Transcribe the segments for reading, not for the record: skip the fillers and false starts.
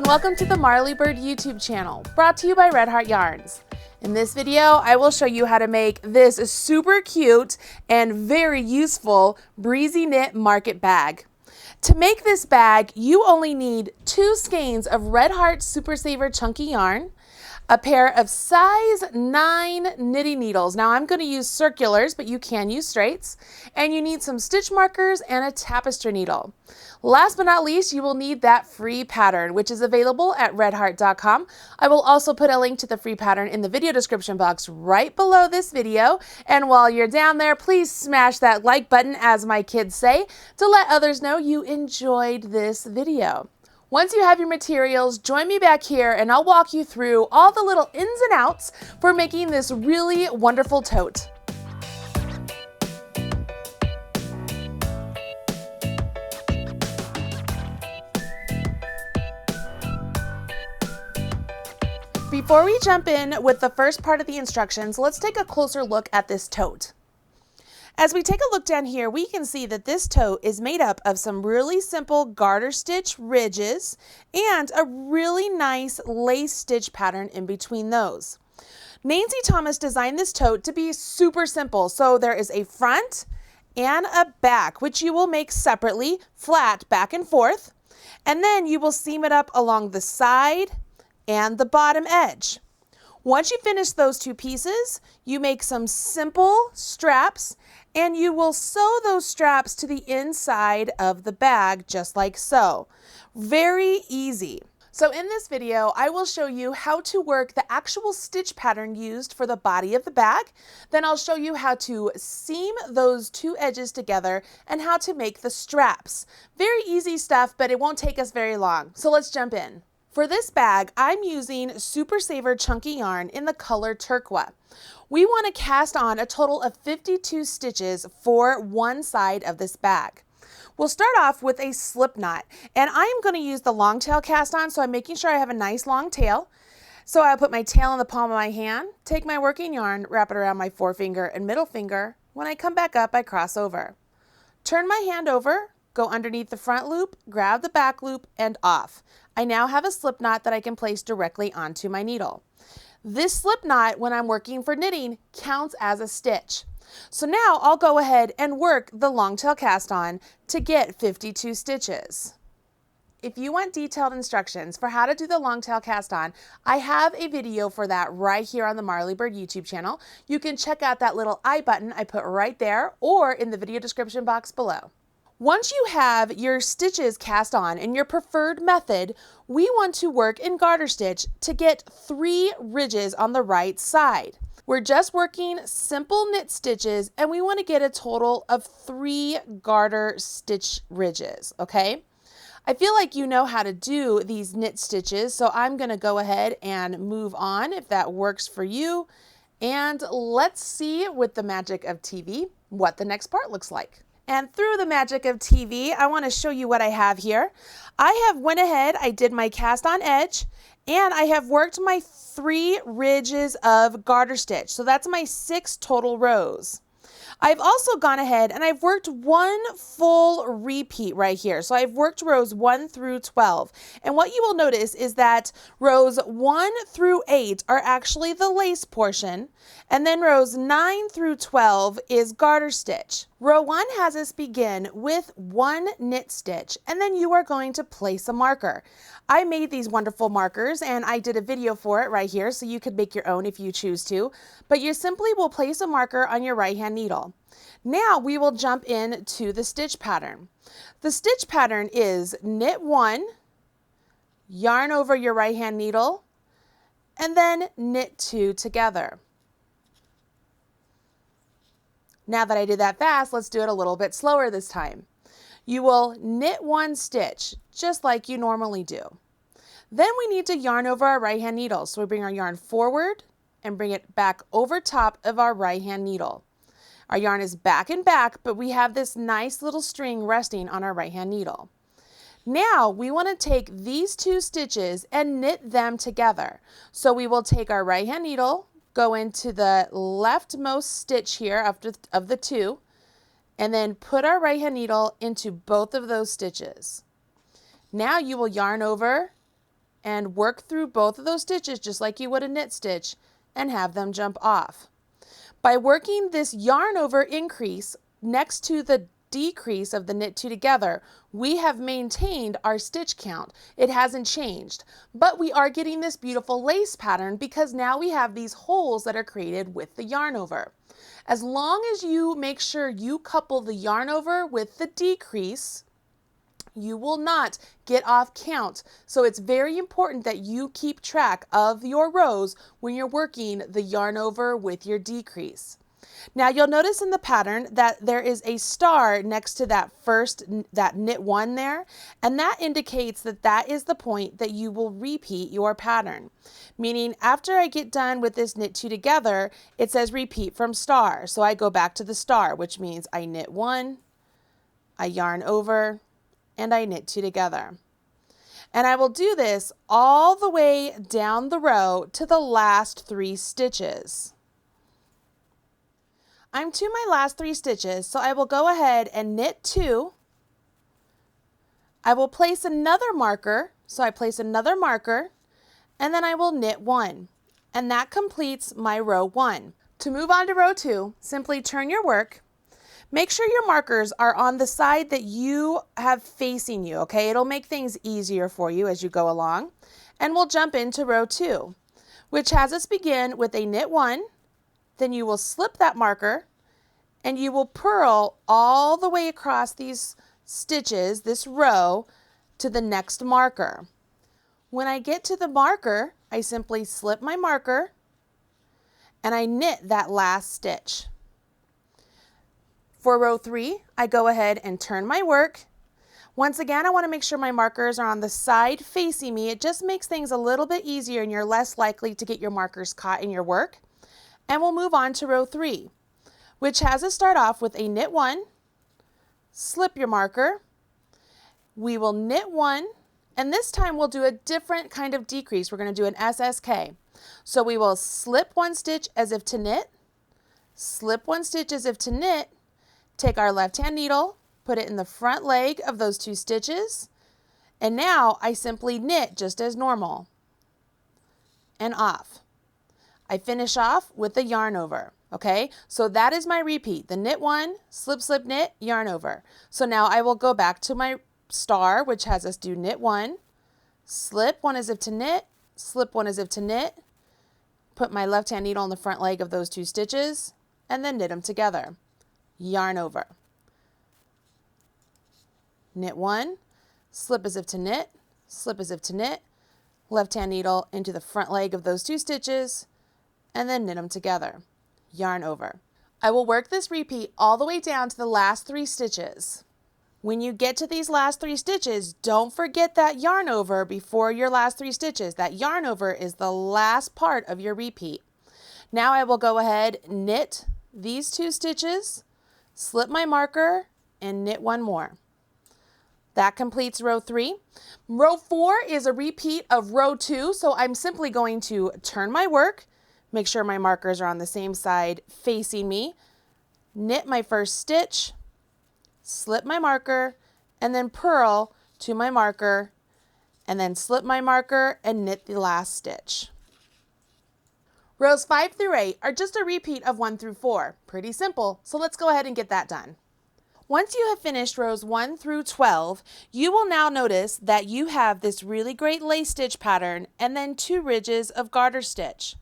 welcome to the Marley Bird YouTube channel, brought to you by Red Heart Yarns. In this video, I will show you how to make this super cute and very useful Breezy knit market bag. To make this bag, you only need 2 skeins of Red Heart Super Saver chunky yarn, a pair of size 9 knitting needles. Now I'm going to use circulars, but you can use straights. And you need some stitch markers and a tapestry needle. Last but not least, you will need that free pattern, which is available at redheart.com. I will also put a link to the free pattern in the video description box right below this video. And while you're down there, please smash that like button, as my kids say, to let others know you enjoyed this video. Once you have your materials, join me back here and I'll walk you through all the little ins and outs for making this really wonderful tote. Before we jump in with the first part of the instructions, let's take a closer look at this tote. As we take a look down here, we can see that this tote is made up of some really simple garter stitch ridges and a really nice lace stitch pattern in between those. Nancy Thomas designed this tote to be super simple. So there is a front and a back, which you will make separately, flat back and forth. And then you will seam it up along the side and the bottom edge. Once you finish those 2 pieces, you make some simple straps and you will sew those straps to the inside of the bag just like so. Very easy. So in this video, I will show you how to work the actual stitch pattern used for the body of the bag. Then I'll show you how to seam those 2 edges together and how to make the straps. Very easy stuff, but it won't take us very long. So let's jump in. For this bag, I'm using Super Saver chunky yarn in the color turquoise. We want to cast on a total of 52 stitches for one side of this bag. We'll start off with a slip knot, and I'm going to use the long tail cast on, so I'm making sure I have a nice long tail. So I'll put my tail in the palm of my hand, take my working yarn, wrap it around my forefinger and middle finger. When I come back up, I cross over. Turn my hand over, go underneath the front loop, grab the back loop, and off. I now have a slip knot that I can place directly onto my needle. This slip knot, when I'm working for knitting, counts as a stitch. So now I'll go ahead and work the long tail cast on to get 52 stitches. If you want detailed instructions for how to do the long tail cast on, I have a video for that right here on the Marley Bird YouTube channel. You can check out that little I button I put right there or in the video description box below. Once you have your stitches cast on in your preferred method, we want to work in garter stitch to get 3 ridges on the right side. We're just working simple knit stitches and we want to get a total of 3 garter stitch ridges, okay? I feel like you know how to do these knit stitches, so I'm going to go ahead and move on if that works for you. And let's see, with the magic of TV, what the next part looks like. And through the magic of TV, I want to show you what I have here. I have went ahead, I did my cast on edge, and I have worked my 3 ridges of garter stitch. So that's my 6 total rows. I've also gone ahead and I've worked 1 full repeat right here. So I've worked rows 1 through 12. And what you will notice is that rows 1 through 8 are actually the lace portion. And then rows 9 through 12 is garter stitch. Row 1 has us begin with 1 knit stitch, and then you are going to place a marker. I made these wonderful markers and I did a video for it right here, so you could make your own if you choose to, but you simply will place a marker on your right hand needle. Now we will jump into the stitch pattern. The stitch pattern is knit 1, yarn over your right hand needle, and then knit 2 together. Now that I did that fast, let's do it a little bit slower this time. You will knit 1 stitch, just like you normally do. Then we need to yarn over our right hand needle. So we bring our yarn forward and bring it back over top of our right hand needle. Our yarn is back and back, but we have this nice little string resting on our right hand needle. Now we want to take these 2 stitches and knit them together. So we will take our right hand needle, go into the leftmost stitch here of the 2, and then put our right hand needle into both of those stitches. Now you will yarn over and work through both of those stitches just like you would a knit stitch and have them jump off. By working this yarn over increase next to the decrease of the knit two together, we have maintained our stitch count. It hasn't changed, but we are getting this beautiful lace pattern because now we have these holes that are created with the yarn over. As long as you make sure you couple the yarn over with the decrease, you will not get off count. So it's very important that you keep track of your rows when you're working the yarn over with your decrease. Now you'll notice in the pattern that there is a star next to that knit one there, and that indicates that that is the point that you will repeat your pattern. Meaning after I get done with this knit two together, it says repeat from star. So I go back to the star, which means I knit one, I yarn over, and I knit two together. And I will do this all the way down the row to the last 3 stitches. I'm to my last 3 stitches, so I will go ahead and knit 2. I will place another marker, so I place another marker, and then I will knit 1. And that completes my row 1. To move on to row 2, simply turn your work. Make sure your markers are on the side that you have facing you, okay? It'll make things easier for you as you go along. And we'll jump into row 2, which has us begin with a knit 1, then you will slip that marker and you will purl all the way across these stitches, this row, to the next marker. When I get to the marker, I simply slip my marker and I knit that last stitch. For row 3, I go ahead and turn my work. Once again, I want to make sure my markers are on the side facing me. It just makes things a little bit easier and you're less likely to get your markers caught in your work. And we'll move on to row 3, which has us start off with a knit 1, slip your marker. We will knit 1, and this time we'll do a different kind of decrease. We're going to do an SSK. So we will slip 1 stitch as if to knit, slip 1 stitch as if to knit, take our left hand needle, put it in the front leg of those 2 stitches, and now I simply knit just as normal and off. I finish off with the yarn over, okay? So that is my repeat, the knit 1, slip, slip, knit, yarn over. So now I will go back to my star, which has us do knit 1, slip 1 as if to knit, slip 1 as if to knit, put my left hand needle in the front leg of those 2 stitches, and then knit them together. Yarn over. Knit 1, slip as if to knit, slip as if to knit, left hand needle into the front leg of those 2 stitches, and then knit them together. Yarn over. I will work this repeat all the way down to the last 3 stitches. When you get to these last 3 stitches, don't forget that yarn over before your last 3 stitches. That yarn over is the last part of your repeat. Now I will go ahead, knit these 2 stitches, slip my marker, and knit 1 more. That completes row 3. Row 4 is a repeat of row 2, so I'm simply going to turn my work, make sure my markers are on the same side facing me, knit my first stitch, slip my marker, and then purl to my marker, and then slip my marker and knit the last stitch. Rows 5 through 8 are just a repeat of 1 through 4. Pretty simple, so let's go ahead and get that done. Once you have finished rows 1 through 12, you will now notice that you have this really great lace stitch pattern and then 2 ridges of garter stitch.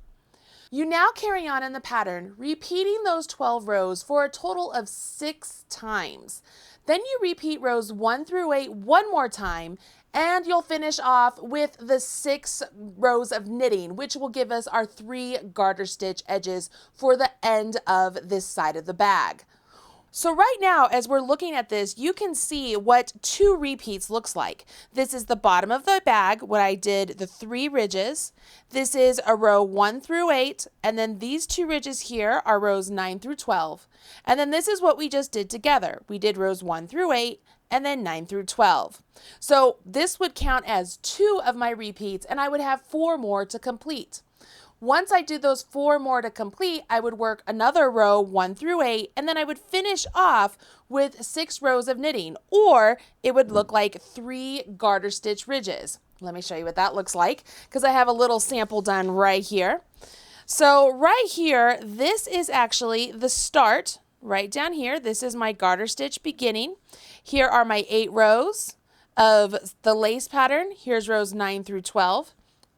You now carry on in the pattern, repeating those 12 rows for a total of 6 times. Then you repeat rows 1 through 8 one more time, and you'll finish off with the 6 rows of knitting, which will give us our 3 garter stitch edges for the end of this side of the bag. So right now, as we're looking at this, you can see what 2 repeats looks like. This is the bottom of the bag, what I did, the 3 ridges. This is a row 1 through 8, and then these 2 ridges here are rows 9 through 12. And then this is what we just did together. We did rows 1 through 8, and then 9 through 12. So this would count as 2 of my repeats, and I would have 4 more to complete. Once I do those 4 more to complete, I would work another row 1 through 8, and then I would finish off with 6 rows of knitting, or it would look like 3 garter stitch ridges. Let me show you what that looks like because I have a little sample done right here. So right here, this is actually the start. Right down here, this is my garter stitch beginning. Here are my 8 rows of the lace pattern. Here's rows 9 through 12.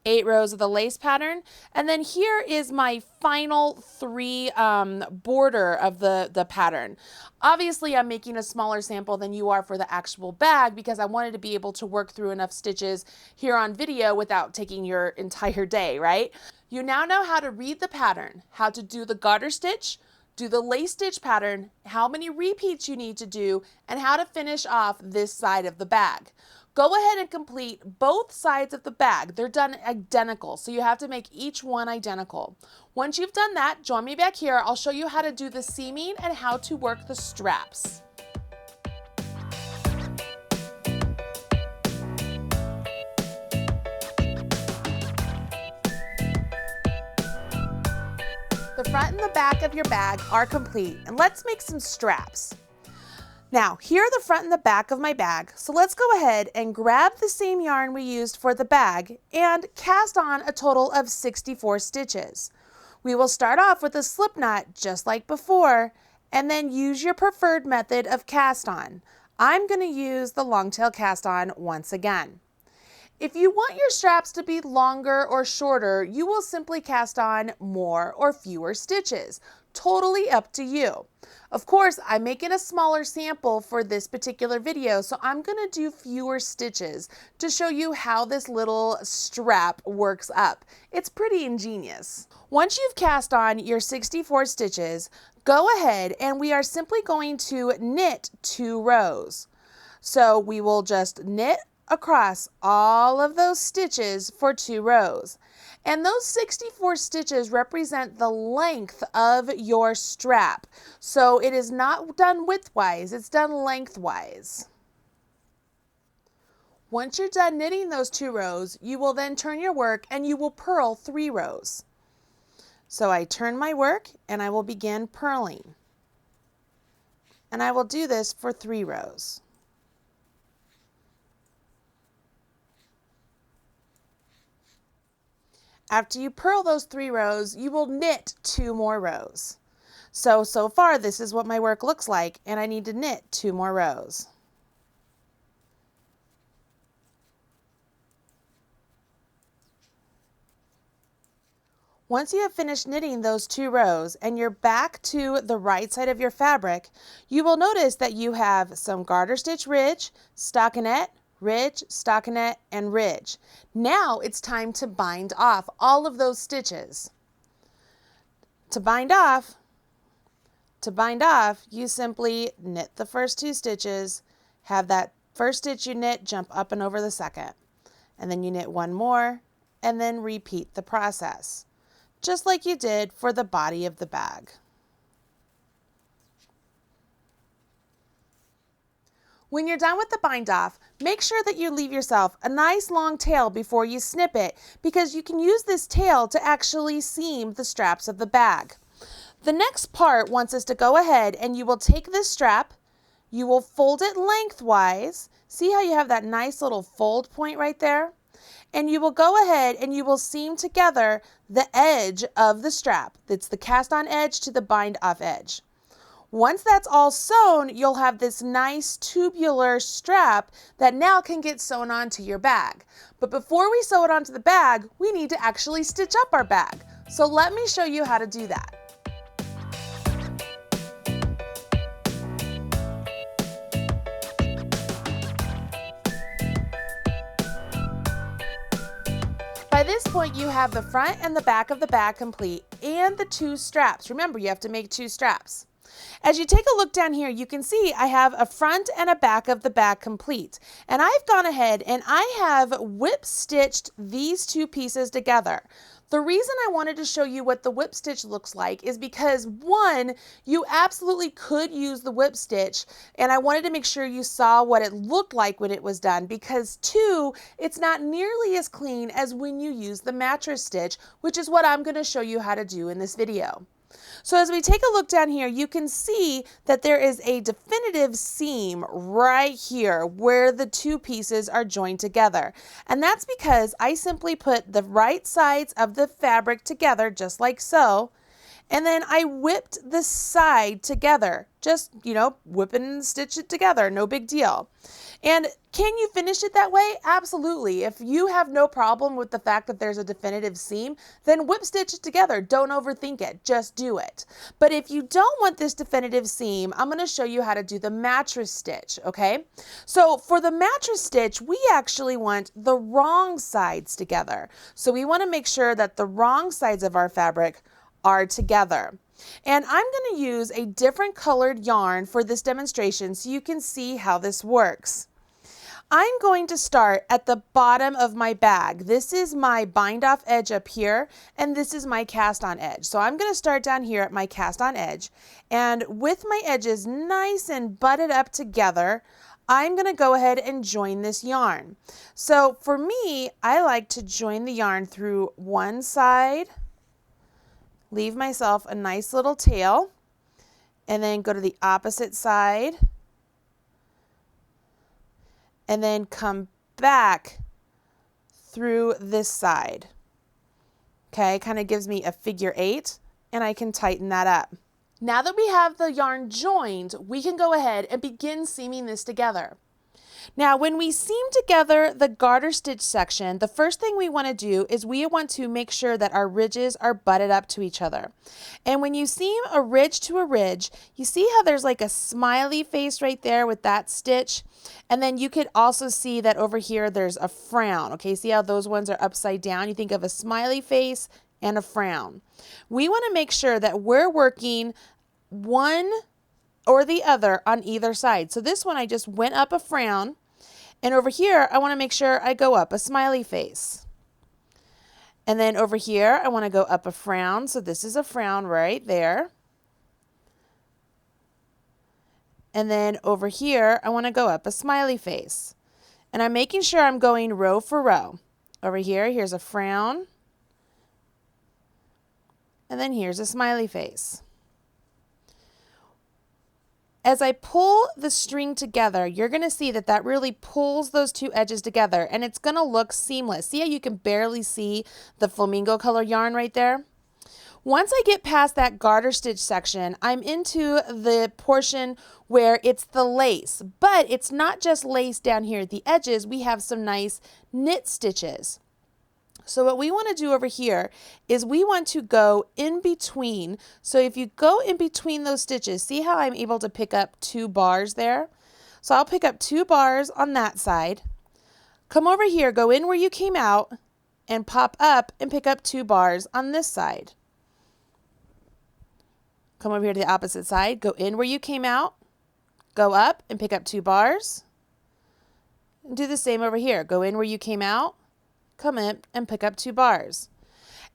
8 rows of the lace pattern. And then here is my final 3 border of the pattern. Obviously, I'm making a smaller sample than you are for the actual bag because I wanted to be able to work through enough stitches here on video without taking your entire day, right? You now know how to read the pattern, how to do the garter stitch, do the lace stitch pattern, how many repeats you need to do, and how to finish off this side of the bag. Go ahead and complete both sides of the bag. They're done identical, so you have to make each one identical. Once you've done that, join me back here. I'll show you how to do the seaming and how to work the straps. The front and the back of your bag are complete, and let's make some straps. Now, here are the front and the back of my bag, so let's go ahead and grab the same yarn we used for the bag and cast on a total of 64 stitches. We will start off with a slip knot just like before, and then use your preferred method of cast on. I'm going to use the long tail cast on once again. If you want your straps to be longer or shorter, you will simply cast on more or fewer stitches. Totally up to you. Of course, I'm making a smaller sample for this particular video, so I'm going to do fewer stitches to show you how this little strap works up. It's pretty ingenious. Once you've cast on your 64 stitches, go ahead and we are simply going to knit 2 rows. So we will just knit across all of those stitches for 2 rows. And those 64 stitches represent the length of your strap. So it is not done widthwise, it's done lengthwise. Once you're done knitting those 2 rows, you will then turn your work and you will purl 3 rows. So I turn my work and I will begin purling. And I will do this for 3 rows. After you purl those 3 rows, you will knit 2 more rows. So far this is what my work looks like, and I need to knit 2 more rows. Once you have finished knitting those 2 rows and you're back to the right side of your fabric, you will notice that you have some garter stitch ridge, stockinette, ridge, stockinette, and ridge. Now it's time to bind off all of those stitches. To bind off, you simply knit the first 2 stitches, have that first stitch you knit jump up and over the second, and then you knit 1 more, and then repeat the process, just like you did for the body of the bag. When you're done with the bind off, make sure that you leave yourself a nice long tail before you snip it, because you can use this tail to actually seam the straps of the bag. The next part wants us to go ahead and you will take this strap, you will fold it lengthwise. See how you have that nice little fold point right there? And you will go ahead and you will seam together the edge of the strap. That's the cast on edge to the bind off edge. Once that's all sewn, you'll have this nice tubular strap that now can get sewn onto your bag. But before we sew it onto the bag, we need to actually stitch up our bag. So let me show you how to do that. By this point, you have the front and the back of the bag complete and the 2 straps. Remember, you have to make 2 straps. As you take a look down here, you can see I have a front and a back of the bag complete. And I've gone ahead and I have whip stitched these 2 pieces together. The reason I wanted to show you what the whip stitch looks like is because 1, you absolutely could use the whip stitch, and I wanted to make sure you saw what it looked like when it was done, because 2, it's not nearly as clean as when you use the mattress stitch, which is what I'm going to show you how to do in this video. So as we take a look down here, you can see that there is a definitive seam right here where the two pieces are joined together. And that's because I simply put the right sides of the fabric together just like so. And then I whipped the side together, just, whip it and stitch it together, no big deal. And can you finish it that way? Absolutely. If you have no problem with the fact that there's a definitive seam, then whip stitch it together. Don't overthink it, just do it. But if you don't want this definitive seam, I'm going to show you how to do the mattress stitch, okay? So for the mattress stitch, we actually want the wrong sides together. So we want to make sure that the wrong sides of our fabric are together. And I'm going to use a different colored yarn for this demonstration so you can see how this works. I'm going to start at the bottom of my bag. This is my bind off edge up here, and this is my cast on edge. So I'm going to start down here at my cast on edge, and with my edges nice and butted up together, I'm going to go ahead and join this yarn. So for me, I like to join the yarn through one side, leave myself a nice little tail, and then go to the opposite side, and then come back through this side. Okay, kind of gives me a figure 8, and I can tighten that up. Now that we have the yarn joined, we can go ahead and begin seaming this together. Now, when we seam together the garter stitch section, the first thing we want to do is we want to make sure that our ridges are butted up to each other. And when you seam a ridge to a ridge, you see how there's like a smiley face right there with that stitch? And then you could also see that over here there's a frown. Okay, see how those ones are upside down? You think of a smiley face and a frown. We want to make sure that we're working one or the other on either side. So this one I just went up a frown, and over here I want to make sure I go up a smiley face. And then over here I want to go up a frown, so this is a frown right there. And then over here I want to go up a smiley face. And I'm making sure I'm going row for row. Over here, here's a frown. And then here's a smiley face. As I pull the string together, you're going to see that that really pulls those two edges together, and it's going to look seamless. See how you can barely see the flamingo color yarn right there? Once I get past that garter stitch section, I'm into the portion where it's the lace, but it's not just lace down here at the edges. We have some nice knit stitches. So what we want to do over here is we want to go in between. So if you go in between those stitches, see how I'm able to pick up 2 bars there? So I'll pick up 2 bars on that side. Come over here, go in where you came out, and pop up and pick up 2 bars on this side. Come over here to the opposite side, go in where you came out, go up and pick up 2 bars. And do the same over here. Go in where you came out, come in and pick up 2 bars.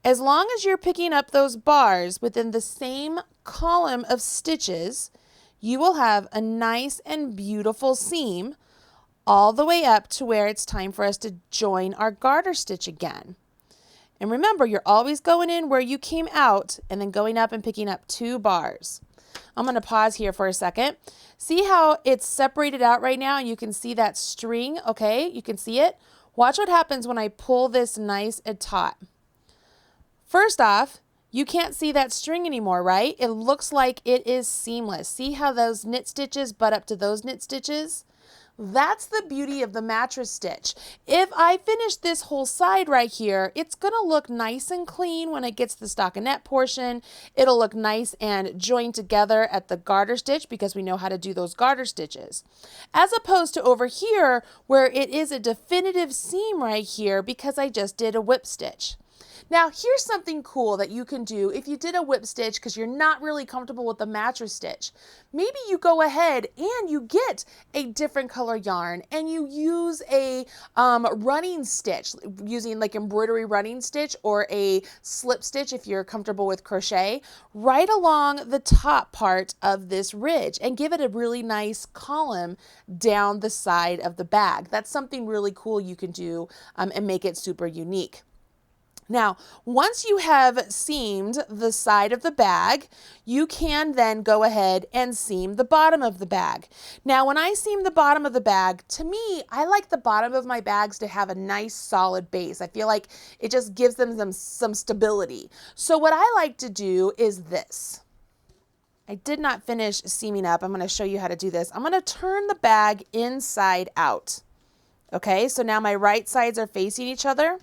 As long as you're picking up those bars within the same column of stitches, you will have a nice and beautiful seam all the way up to where it's time for us to join our garter stitch again. And remember, you're always going in where you came out and then going up and picking up 2 bars. I'm going to pause here for a second. See how it's separated out right now, and you can see that string, okay? You can see it. Watch what happens when I pull this nice and taut. First off, you can't see that string anymore, right? It looks like it is seamless. See how those knit stitches butt up to those knit stitches? That's the beauty of the mattress stitch. If I finish this whole side right here, it's going to look nice and clean when it gets to the stockinette portion. It'll look nice and joined together at the garter stitch because we know how to do those garter stitches. As opposed to over here where it is a definitive seam right here because I just did a whip stitch. Now, here's something cool that you can do if you did a whip stitch because you're not really comfortable with the mattress stitch. Maybe you go ahead and you get a different color yarn and you use a running stitch, using like embroidery running stitch or a slip stitch if you're comfortable with crochet, right along the top part of this ridge and give it a really nice column down the side of the bag. That's something really cool you can do and make it super unique. Now, once you have seamed the side of the bag, you can then go ahead and seam the bottom of the bag. Now, when I seam the bottom of the bag, to me, I like the bottom of my bags to have a nice solid base. I feel like it just gives them some stability. So what I like to do is this. I did not finish seaming up. I'm going to show you how to do this. I'm going to turn the bag inside out. Okay, so now my right sides are facing each other.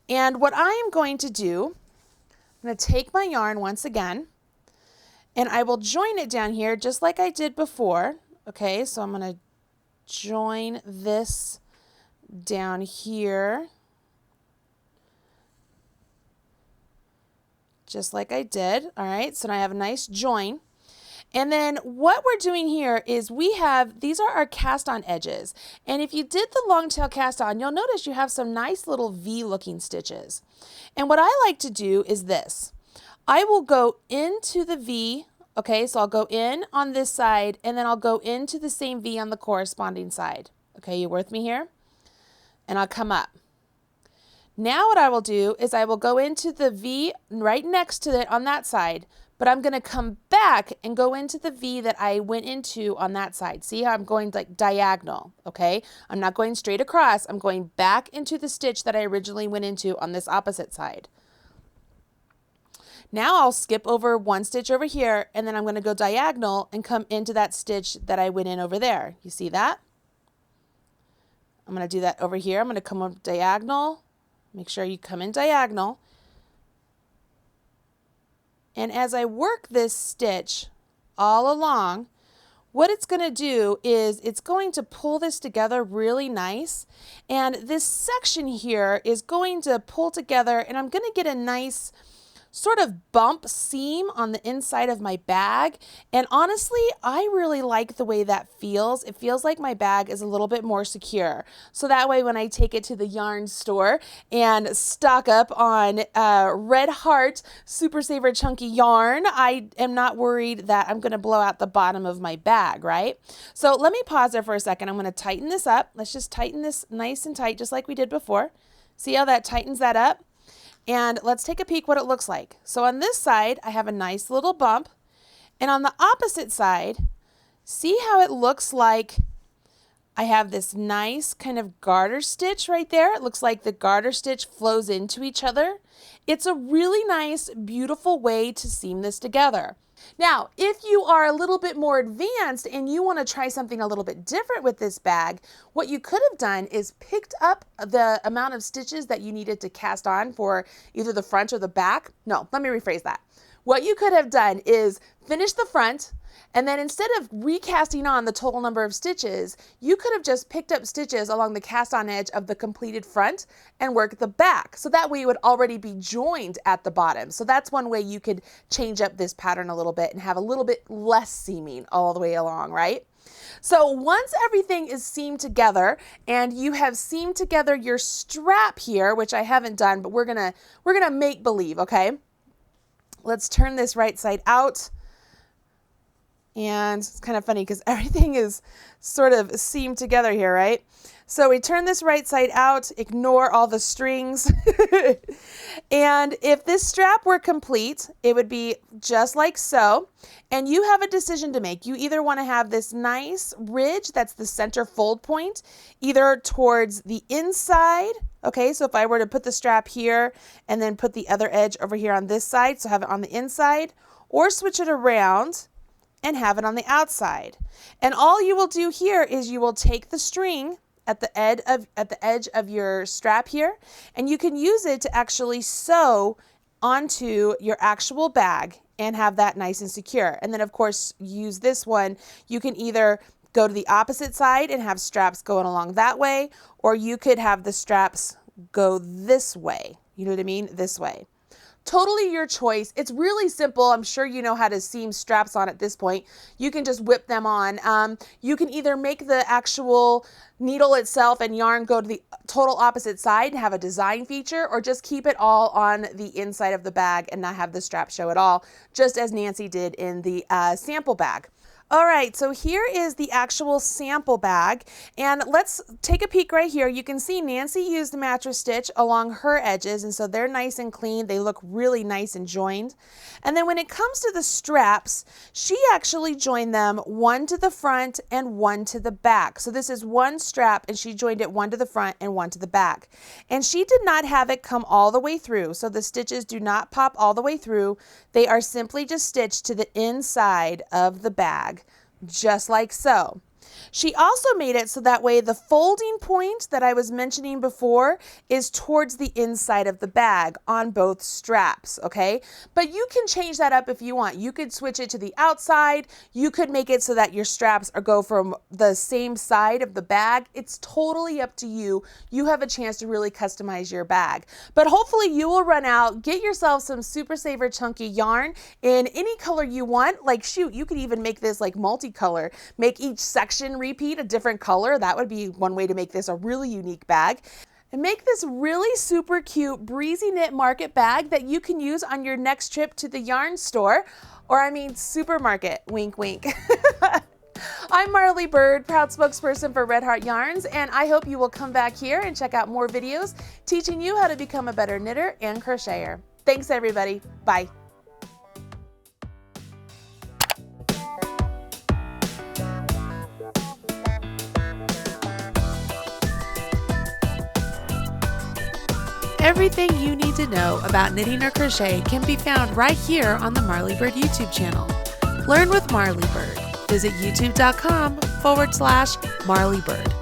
And what I am going to do, I'm going to take my yarn once again, and I will join it down here just like I did before. Okay, so I'm going to join this down here, just like I did. All right, so now I have a nice join. And then what we're doing here is these are our cast on edges. And if you did the long tail cast on, you'll notice you have some nice little V looking stitches. And what I like to do is this. I will go into the V, okay, so I'll go in on this side and then I'll go into the same V on the corresponding side. Okay, you with me here? And I'll come up. Now what I will do is I will go into the V right next to it on that side, but I'm going to come back and go into the V that I went into on that side. See how I'm going like diagonal, okay? I'm not going straight across. I'm going back into the stitch that I originally went into on this opposite side. Now I'll skip over one stitch over here, and then I'm going to go diagonal and come into that stitch that I went in over there. You see that? I'm going to do that over here. I'm going to come up diagonal. Make sure you come in diagonal. And as I work this stitch all along, what it's going to do is it's going to pull this together really nice. And this section here is going to pull together, and I'm going to get a nice sort of bump seam on the inside of my bag. And honestly, I really like the way that feels. It feels like my bag is a little bit more secure. So that way when I take it to the yarn store and stock up on Red Heart Super Saver Chunky yarn, I am not worried that I'm going to blow out the bottom of my bag, right? So let me pause there for a second. I'm going to tighten this up. Let's just tighten this nice and tight just like we did before. See how that tightens that up? And let's take a peek what it looks like. So on this side, I have a nice little bump. And on the opposite side, see how it looks like I have this nice kind of garter stitch right there. It looks like the garter stitch flows into each other. It's a really nice, beautiful way to seam this together. Now, if you are a little bit more advanced and you want to try something a little bit different with this bag, what you could have done is picked up the amount of stitches that you needed to cast on for either the front or the back. No, let me rephrase that. What you could have done is finish the front, and then instead of recasting on the total number of stitches, you could have just picked up stitches along the cast on edge of the completed front and worked the back. So that way you would already be joined at the bottom. So that's one way you could change up this pattern a little bit and have a little bit less seaming all the way along, right? So once everything is seamed together and you have seamed together your strap here, which I haven't done, but we're gonna make believe, okay? Let's turn this right side out. And it's kind of funny because everything is sort of seamed together here, right? So we turn this right side out, ignore all the strings. And if this strap were complete, it would be just like so. And you have a decision to make. You either want to have this nice ridge that's the center fold point, either towards the inside. Okay, so if I were to put the strap here and then put the other edge over here on this side, so have it on the inside, or switch it around and have it on the outside. And all you will do here is you will take the string at the edge of your strap here, and you can use it to actually sew onto your actual bag and have that nice and secure. And then of course use this one. You can either go to the opposite side and have straps going along that way, or you could have the straps go this way. You know what I mean? This way. Totally your choice. It's really simple. I'm sure you know how to seam straps on at this point. You can just whip them on. You can either make the actual needle itself and yarn go to the total opposite side and have a design feature, or just keep it all on the inside of the bag and not have the strap show at all, just as Nancy did in the sample bag. All right, so here is the actual sample bag, and let's take a peek right here. You can see Nancy used the mattress stitch along her edges, and so they're nice and clean. They look really nice and joined. And then when it comes to the straps, she actually joined them one to the front and one to the back. So this is one strap, and she joined it one to the front and one to the back. And she did not have it come all the way through, so the stitches do not pop all the way through. They are simply just stitched to the inside of the bag, just like so. She also made it so that way the folding point that I was mentioning before is towards the inside of the bag on both straps, okay? But you can change that up if you want. You could switch it to the outside. You could make it so that your straps go from the same side of the bag. It's totally up to you. You have a chance to really customize your bag. But hopefully you will run out, get yourself some Super Saver chunky yarn in any color you want. Like shoot, you could even make this like multicolor. Make each section repeat a different color. That would be one way to make this a really unique bag. And make this really super cute Breezy Knit Market bag that you can use on your next trip to the yarn store, or I mean supermarket, wink wink. I'm Marley Bird, proud spokesperson for Red Heart Yarns, and I hope you will come back here and check out more videos teaching you how to become a better knitter and crocheter. Thanks everybody, bye. Everything you need to know about knitting or crochet can be found right here on the Marley Bird YouTube channel. Learn with Marley Bird. Visit youtube.com/Marley Bird.